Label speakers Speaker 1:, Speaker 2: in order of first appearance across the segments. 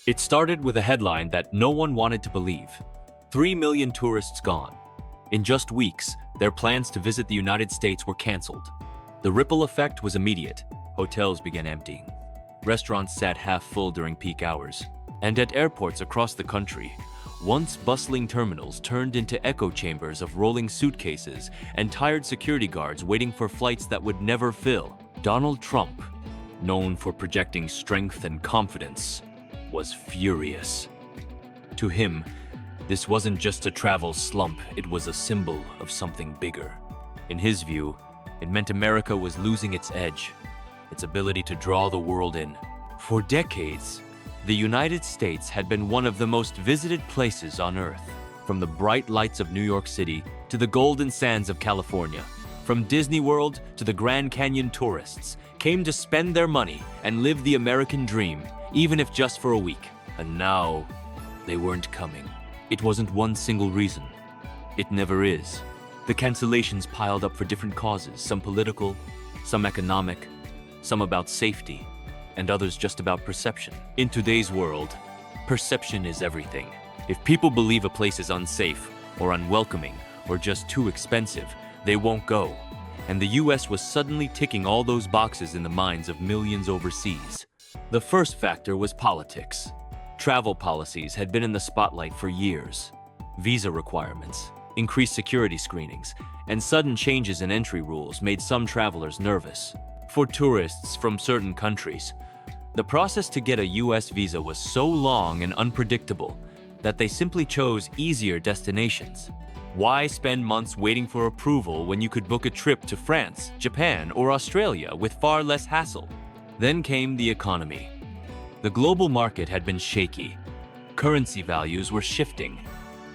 Speaker 1: It started with a headline that no one wanted to believe. 3 million tourists gone. In just weeks, their plans to visit the United States were canceled. The ripple effect was immediate. Hotels began emptying. Restaurants sat half full during peak hours. And at airports across the country, once bustling terminals turned into echo chambers of rolling suitcases and tired security guards waiting for flights that would never fill. Donald Trump, known for projecting strength and confidence, was furious. To him, this wasn't just a travel slump, it was a symbol of something bigger. In his view, it meant America was losing its edge, its ability to draw the world in. For decades, the United States had been one of the most visited places on Earth. From the bright lights of New York City to the golden sands of California, from Disney World to the Grand Canyon, tourists came to spend their money and live the American dream, even if just for a week. And now, they weren't coming. It wasn't one single reason. It never is. The cancellations piled up for different causes, some political, some economic, some about safety, and others just about perception. In today's world, perception is everything. If people believe a place is unsafe, or unwelcoming, or just too expensive, they won't go. And the US was suddenly ticking all those boxes in the minds of millions overseas. The first factor was politics. Travel policies had been in the spotlight for years. Visa requirements, increased security screenings, and sudden changes in entry rules made some travelers nervous. For tourists from certain countries, the process to get a US visa was so long and unpredictable that they simply chose easier destinations. Why spend months waiting for approval when you could book a trip to France, Japan, or Australia with far less hassle? Then came the economy. The global market had been shaky. Currency values were shifting.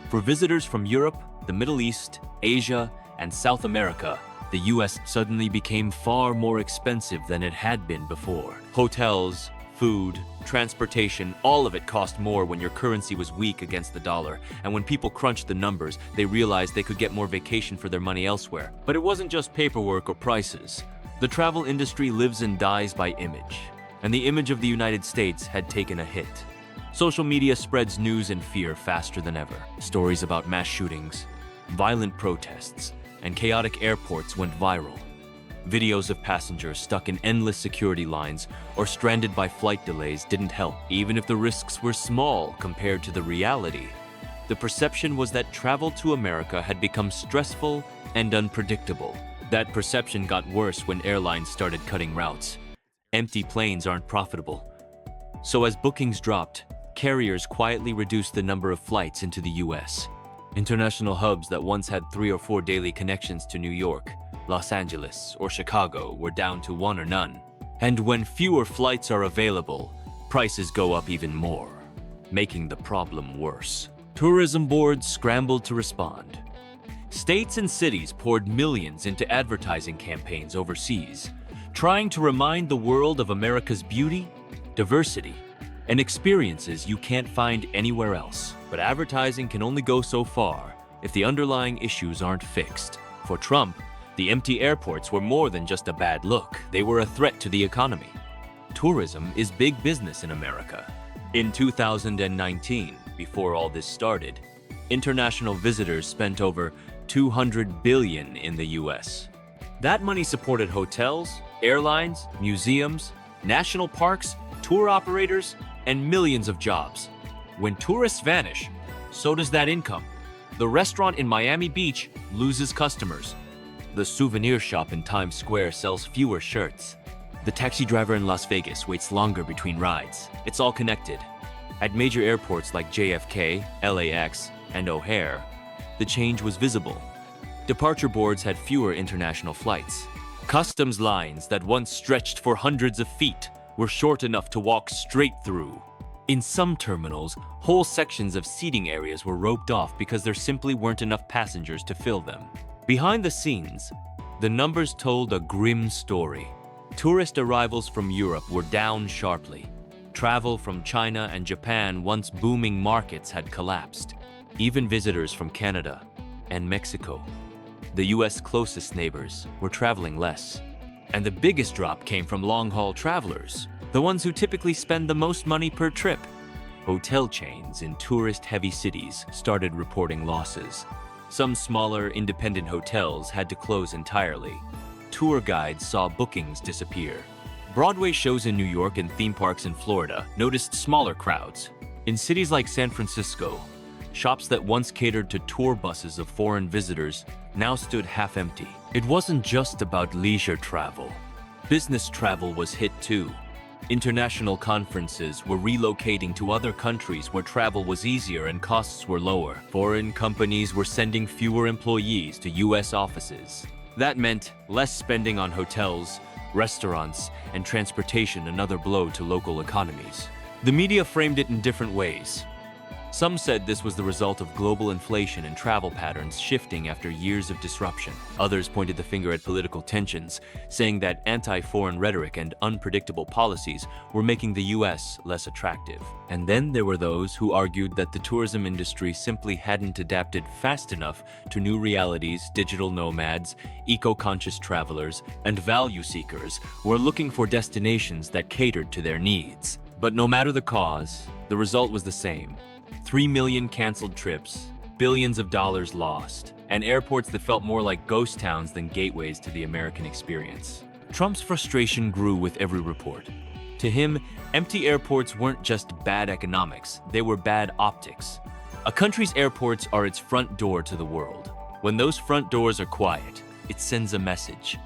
Speaker 1: For visitors from Europe, the Middle East, Asia, and South America, the US suddenly became far more expensive than it had been before. Hotels, food, transportation, all of it cost more when your currency was weak against the dollar. And when people crunched the numbers, they realized they could get more vacation for their money elsewhere. But it wasn't just paperwork or prices. The travel industry lives and dies by image. And the image of the United States had taken a hit. Social media spreads news and fear faster than ever. Stories about mass shootings, violent protests, and chaotic airports went viral. Videos of passengers stuck in endless security lines or stranded by flight delays didn't help, even if the risks were small compared to the reality. The perception was that travel to America had become stressful and unpredictable. That perception got worse when airlines started cutting routes. Empty planes aren't profitable. So as bookings dropped, carriers quietly reduced the number of flights into the US. International hubs that once had 3 or 4 daily connections to New York, Los Angeles, or Chicago were down to 1 or none. And when fewer flights are available, prices go up even more, making the problem worse. Tourism boards scrambled to respond. States and cities poured millions into advertising campaigns overseas, trying to remind the world of America's beauty, diversity, and experiences you can't find anywhere else. But advertising can only go so far if the underlying issues aren't fixed. For Trump, the empty airports were more than just a bad look. They were a threat to the economy. Tourism is big business in America. In 2019, before all this started, international visitors spent over $200 billion in the US. That money supported hotels, airlines, museums, national parks, tour operators, and millions of jobs. When tourists vanish, so does that income. The restaurant in Miami Beach loses customers. The souvenir shop in Times Square sells fewer shirts. The taxi driver in Las Vegas waits longer between rides. It's all connected. At major airports like JFK, LAX, and O'Hare, the change was visible. Departure boards had fewer international flights. Customs lines that once stretched for hundreds of feet were short enough to walk straight through. In some terminals, whole sections of seating areas were roped off because there simply weren't enough passengers to fill them. Behind the scenes, the numbers told a grim story. Tourist arrivals from Europe were down sharply. Travel from China and Japan, once booming markets, had collapsed. Even visitors from Canada and Mexico, the US closest neighbors, were traveling less. And the biggest drop came from long-haul travelers, the ones who typically spend the most money per trip. Hotel chains in tourist-heavy cities started reporting losses. Some smaller, independent hotels had to close entirely. Tour guides saw bookings disappear. Broadway shows in New York and theme parks in Florida noticed smaller crowds. In cities like San Francisco, shops that once catered to tour buses of foreign visitors now stood half empty. It wasn't just about leisure travel. Business travel was hit too. International conferences were relocating to other countries where travel was easier and costs were lower. Foreign companies were sending fewer employees to US offices. That meant less spending on hotels, restaurants, and transportation, another blow to local economies. The media framed it in different ways. Some said this was the result of global inflation and travel patterns shifting after years of disruption. Others pointed the finger at political tensions, saying that anti-foreign rhetoric and unpredictable policies were making the US less attractive. And then there were those who argued that the tourism industry simply hadn't adapted fast enough to new realities. Digital nomads, eco-conscious travelers, and value seekers were looking for destinations that catered to their needs. But no matter the cause, the result was the same. 3 million canceled trips, billions of dollars lost, and airports that felt more like ghost towns than gateways to the American experience. Trump's frustration grew with every report. To him, empty airports weren't just bad economics, they were bad optics. A country's airports are its front door to the world. When those front doors are quiet, it sends a message.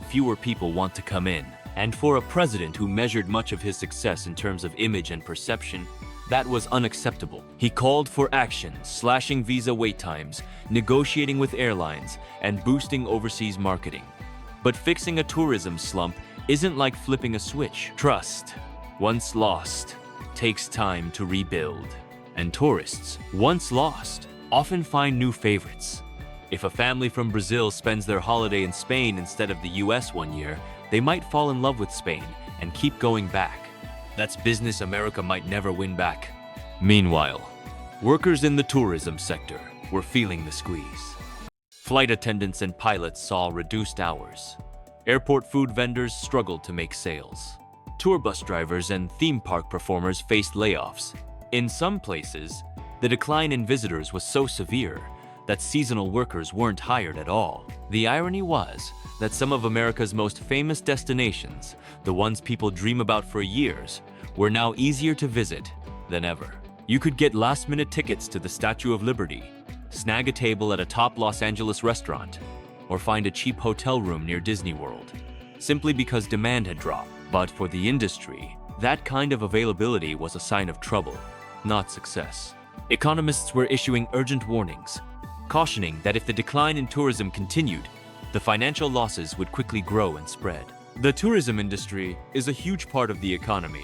Speaker 1: Fewer people want to come in. And for a president who measured much of his success in terms of image and perception, that was unacceptable. He called for action, slashing visa wait times, negotiating with airlines, and boosting overseas marketing. But fixing a tourism slump isn't like flipping a switch. Trust, once lost, takes time to rebuild. And tourists, once lost, often find new favorites. If a family from Brazil spends their holiday in Spain instead of the US one year, they might fall in love with Spain and keep going back. That's business America might never win back. Meanwhile, workers in the tourism sector were feeling the squeeze. Flight attendants and pilots saw reduced hours. Airport food vendors struggled to make sales. Tour bus drivers and theme park performers faced layoffs. In some places, the decline in visitors was so severe that seasonal workers weren't hired at all. The irony was that some of America's most famous destinations, the ones people dream about for years, were now easier to visit than ever. You could get last-minute tickets to the Statue of Liberty, snag a table at a top Los Angeles restaurant, or find a cheap hotel room near Disney World, simply because demand had dropped. But for the industry, that kind of availability was a sign of trouble, not success. Economists were issuing urgent warnings, cautioning that if the decline in tourism continued, the financial losses would quickly grow and spread. The tourism industry is a huge part of the economy,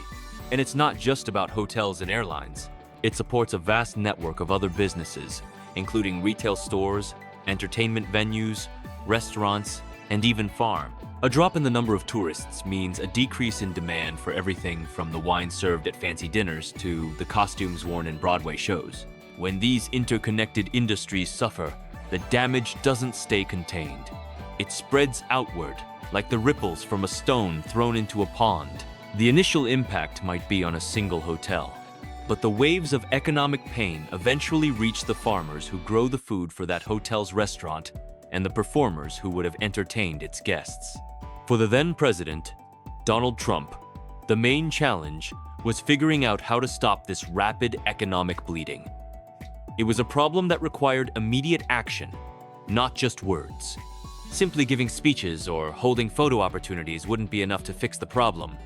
Speaker 1: and it's not just about hotels and airlines. It supports a vast network of other businesses, including retail stores, entertainment venues, restaurants, and even farms. A drop in the number of tourists means a decrease in demand for everything from the wine served at fancy dinners to the costumes worn in Broadway shows. When these interconnected industries suffer, the damage doesn't stay contained. It spreads outward, like the ripples from a stone thrown into a pond. The initial impact might be on a single hotel, but the waves of economic pain eventually reach the farmers who grow the food for that hotel's restaurant and the performers who would have entertained its guests. For the then president, Donald Trump, the main challenge was figuring out how to stop this rapid economic bleeding. It was a problem that required immediate action, not just words. Simply giving speeches or holding photo opportunities wouldn't be enough to fix the problem.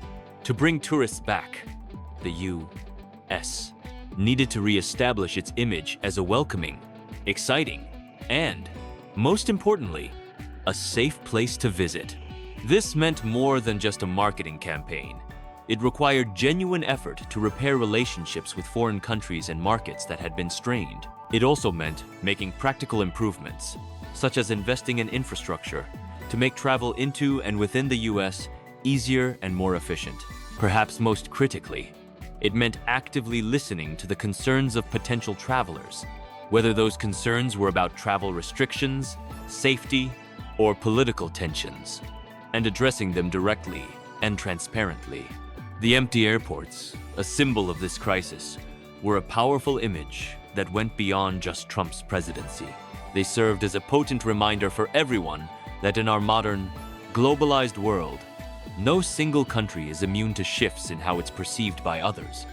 Speaker 1: To bring tourists back, the U.S. needed to re-establish its image as a welcoming, exciting, and, most importantly, a safe place to visit. This meant more than just a marketing campaign. It required genuine effort to repair relationships with foreign countries and markets that had been strained. It also meant making practical improvements, such as investing in infrastructure, to make travel into and within the US easier and more efficient. Perhaps most critically, it meant actively listening to the concerns of potential travelers, whether those concerns were about travel restrictions, safety, or political tensions, and addressing them directly and transparently. The empty airports, a symbol of this crisis, were a powerful image that went beyond just Trump's presidency. They served as a potent reminder for everyone that in our modern, globalized world, no single country is immune to shifts in how it's perceived by others,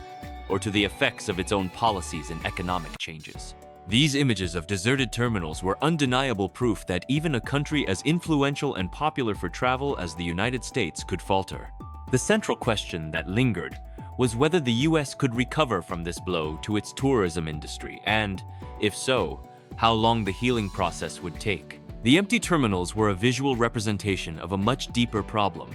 Speaker 1: or to the effects of its own policies and economic changes. These images of deserted terminals were undeniable proof that even a country as influential and popular for travel as the United States could falter. The central question that lingered was whether the US could recover from this blow to its tourism industry, and, if so, how long the healing process would take. The empty terminals were a visual representation of a much deeper problem: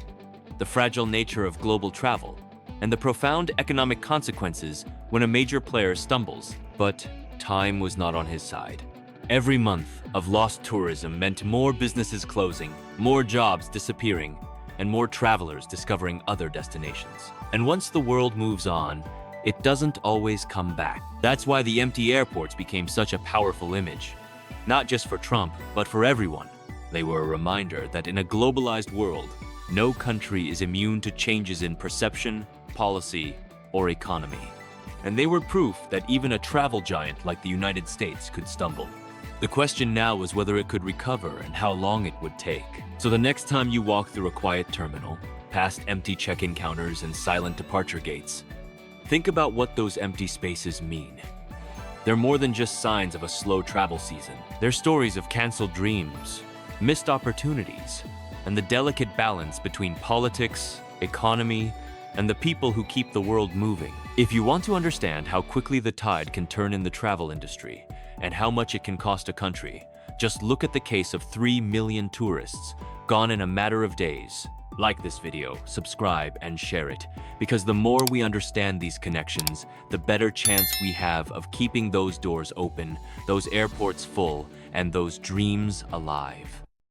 Speaker 1: the fragile nature of global travel, and the profound economic consequences when a major player stumbles. But time was not on his side. Every month of lost tourism meant more businesses closing, more jobs disappearing, and more travelers discovering other destinations. And once the world moves on, it doesn't always come back. That's why the empty airports became such a powerful image. Not just for Trump, but for everyone. They were a reminder that in a globalized world, no country is immune to changes in perception, policy, or economy. And they were proof that even a travel giant like the United States could stumble. The question now was whether it could recover and how long it would take. So the next time you walk through a quiet terminal, past empty check-in counters and silent departure gates, think about what those empty spaces mean. They're more than just signs of a slow travel season. They're stories of canceled dreams, missed opportunities, and the delicate balance between politics, economy, and the people who keep the world moving. If you want to understand how quickly the tide can turn in the travel industry and how much it can cost a country, just look at the case of 3 million tourists gone in a matter of days. Like this video, subscribe, and share it, because the more we understand these connections, the better chance we have of keeping those doors open, those airports full, and those dreams alive.